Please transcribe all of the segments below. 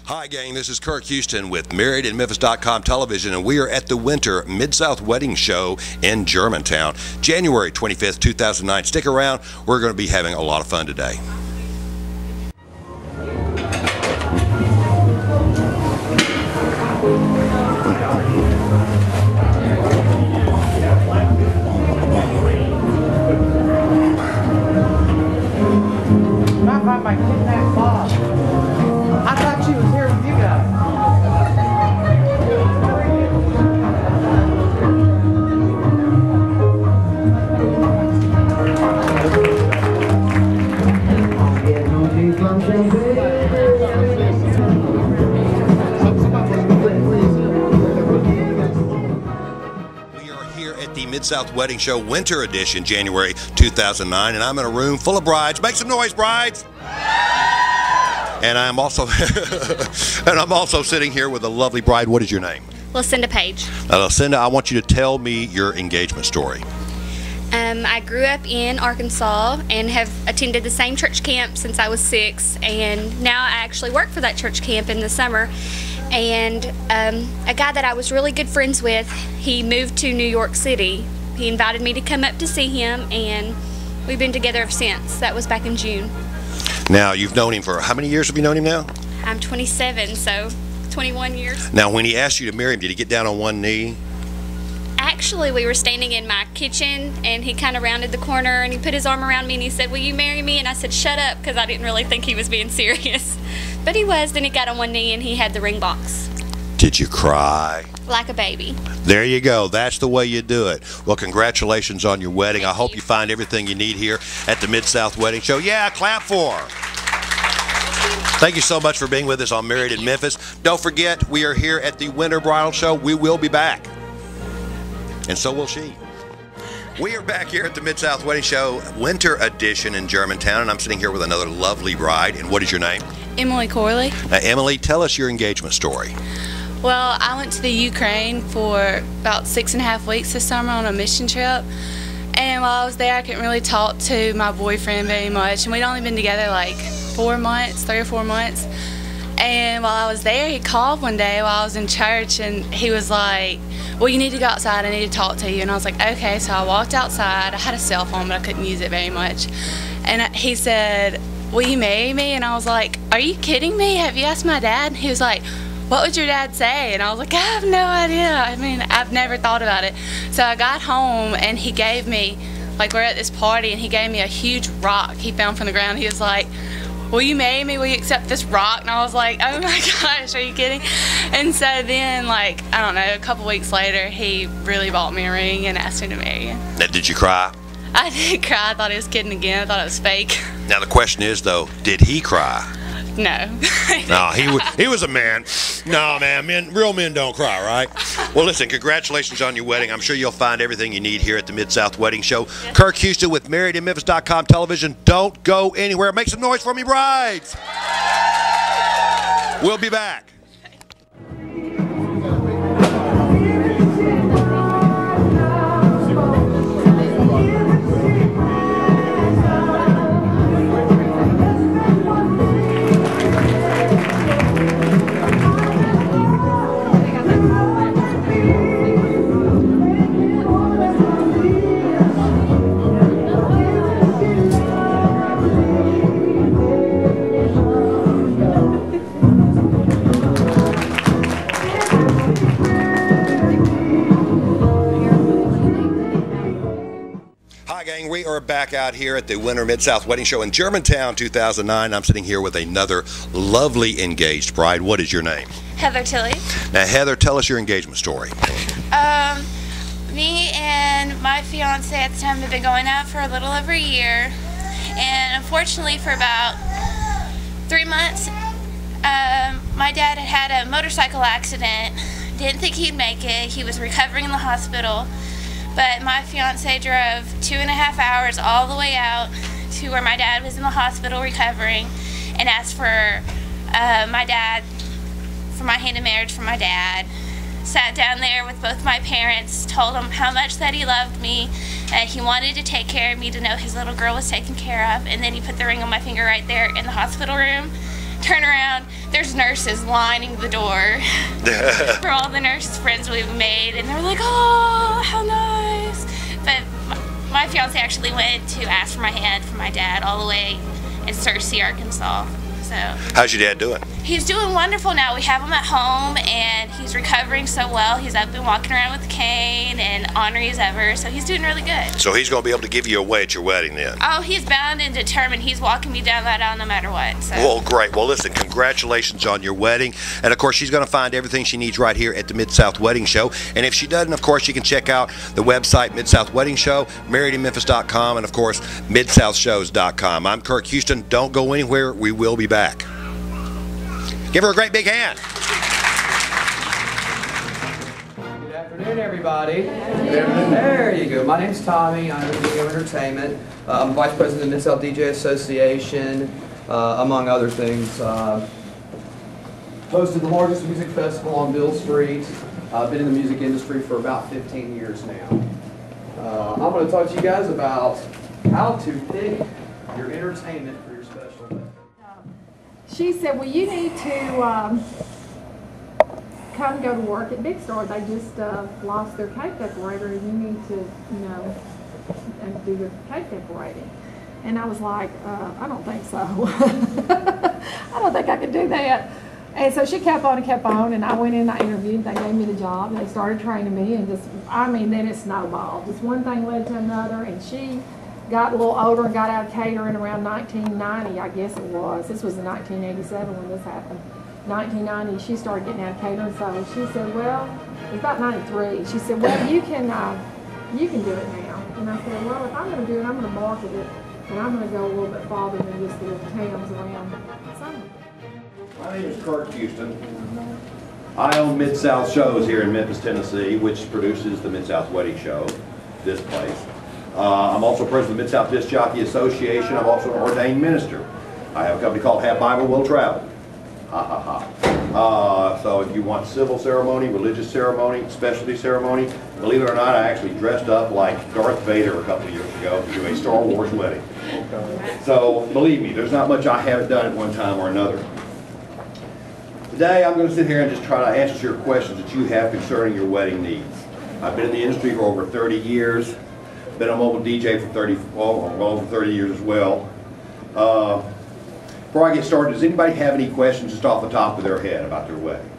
Hi gang, this is Kirk Houston with MarriedInMemphis.com television, and we are at the Winter Mid-South Wedding Show in Germantown, January 25th, 2009. Stick around, we're going to be having a lot of fun today. I thought she was here with you guys. We are here at the Mid-South Wedding Show Winter Edition, January 2009, and I'm in a room full of brides. Make some noise, brides! And I'm also sitting here with a lovely bride. What is your name? Lucinda Page. Lucinda, I want you to tell me your engagement story. I grew up in Arkansas and have attended the same church camp since I was 6, and now I actually work for that church camp in the summer. And a guy that I was really good friends with, he moved to New York City. He invited me to come up to see him, and we've been together ever since. That was back in June. Now, you've known him for how many years have you known him now? I'm 27, so 21 years. Now, when he asked you to marry him, did he get down on one knee? Actually, we were standing in my kitchen, and he kind of rounded the corner, and he put his arm around me, and he said, "Will you marry me?" And I said, "Shut up," because I didn't really think he was being serious. But he was. Then he got on one knee, and he had the ring box. Did you cry? Like a baby. There you go. That's the way you do it. Well, congratulations on your wedding. I hope you find everything you need here at the Mid-South Wedding Show. Yeah, clap for her. Thank you so much for being with us on Married in Memphis. Don't forget, we are here at the Winter Bridal Show. We will be back. And so will she. We are back here at the Mid-South Wedding Show, Winter Edition in Germantown, and I'm sitting here with another lovely bride. And what is your name? Emily Corley. Emily, tell us your engagement story. Well, I went to the Ukraine for about 6.5 weeks this summer on a mission trip. And while I was there, I couldn't really talk to my boyfriend very much. And we'd only been together like 4 months, 3 or 4 months. And while I was there, he called one day while I was in church, and he was like, "Well, you need to go outside. I need to talk to you." And I was like, "Okay." So I walked outside. I had a cell phone, but I couldn't use it very much. And he said, "Will you marry me?" And I was like, "Are you kidding me? Have you asked my dad?" And he was like, "What would your dad say?" And I was like, "I have no idea. I mean, I've never thought about it." So I got home, and he gave me, like, we're at this party, and he gave me a huge rock he found from the ground. He was like, "Will you marry me? Will you accept this rock?" And I was like, "Oh my gosh, are you kidding?" And so then, like, I don't know, a couple weeks later, he really bought me a ring and asked me to marry him. Now, did you cry? I did cry. I thought he was kidding again. I thought it was fake. Now, the question is, though, did he cry? No. No, he was a man. No, man, real men don't cry, right? Well, listen, congratulations on your wedding. I'm sure you'll find everything you need here at the Mid-South Wedding Show. Yes. Kirk Houston with MarriedInMemphis.com television. Don't go anywhere. Make some noise for me, brides. We'll be back. We are back out here at the Winter Mid-South Wedding Show in Germantown 2009. I'm sitting here with another lovely engaged bride. What is your name? Heather Tilley. Now, Heather, tell us your engagement story. Me and my fiance at the time had been going out for a little over a year, and unfortunately for about 3 months, my dad had had a motorcycle accident. Didn't think he'd make it. He was recovering in the hospital. But my fiance drove 2.5 hours all the way out to where my dad was in the hospital recovering, and asked for my dad, for my hand in marriage for my dad. Sat down there with both my parents, told them how much that he loved me, he wanted to take care of me, to know his little girl was taken care of, and then he put the ring on my finger right there in the hospital room. turn around, there's nurses lining the door for all the nurses friends we've made, and they're like, oh, how nice. But my fiance actually went to ask for my hand for my dad all the way in Searcy, Arkansas. So how's your dad doing? He's doing wonderful now. We have him at home, and he's recovering so well. He's up and walking around with a cane and ornery as ever, so he's doing really good. So he's going to be able to give you away at your wedding then? Oh, he's bound and determined. He's walking me down that aisle no matter what. So. Well, great. Well, listen, congratulations on your wedding. And, of course, she's going to find everything she needs right here at the Mid-South Wedding Show. And if she doesn't, of course, you can check out the website, Mid-South Wedding Show, marriedinmemphis.com, and, of course, midsouthshows.com. I'm Kirk Houston. Don't go anywhere. We will be back. Give her a great big hand. Good afternoon, everybody. There you go. My name's Tommy. I'm with Video Entertainment. I'm Vice President of Mid-South DJ Association, among other things. Hosted the largest music festival on Bill Street. I've been in the music industry for about 15 years now. I'm going to talk to you guys about how to pick your entertainment for your special day. She said, well, you need to come go to work at Big Star. They just lost their cake decorator, and you need to, you know, do your cake decorating. And I was like, I don't think so. I don't think I could do that. And so she kept on, and I went in and I interviewed. They gave me the job. They started training me, and just, I mean, then it snowballed. Just one thing led to another, and she got a little older and got out of catering around 1990, I guess it was. This was in 1987 when this happened. 1990, she started getting out of catering, so she said, well, it was about 93. She said, well, you can do it now. And I said, well, if I'm going to do it, I'm going to market it, and I'm going to go a little bit farther than just the little towns around Summer. My name is Kirk Houston. I own Mid-South Shows here in Memphis, Tennessee, which produces the Mid-South Wedding Show, this place. I'm also president of the Mid-South Disc Jockey Association. I'm also an ordained minister. I have a company called Have Bible Will Travel. Ha ha ha. So if you want civil ceremony, religious ceremony, specialty ceremony, believe it or not, I actually dressed up like Darth Vader a couple of years ago to do a Star Wars wedding. So believe me, there's not much I haven't done at one time or another. Today I'm going to sit here and just try to answer your questions that you have concerning your wedding needs. I've been in the industry for over 30 years. Been a mobile DJ for over 30 years as well. Before I get started, does anybody have any questions just off the top of their head about their wedding?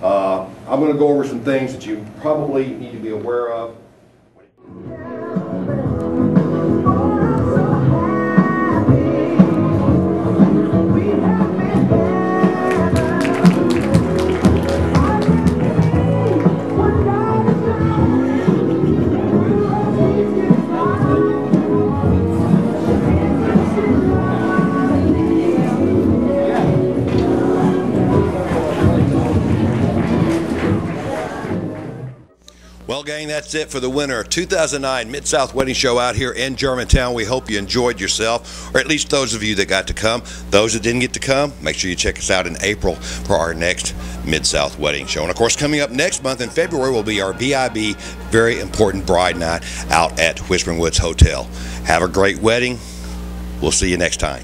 I'm going to go over some things that you probably need to be aware of. Well, gang, that's it for the winner of 2009 Mid-South Wedding Show out here in Germantown. We hope you enjoyed yourself, or at least those of you that got to come. Those that didn't get to come, make sure you check us out in April for our next Mid-South Wedding Show. And, of course, coming up next month in February will be our VIB, Very Important Bride Night out at Whispering Woods Hotel. Have a great wedding. We'll see you next time.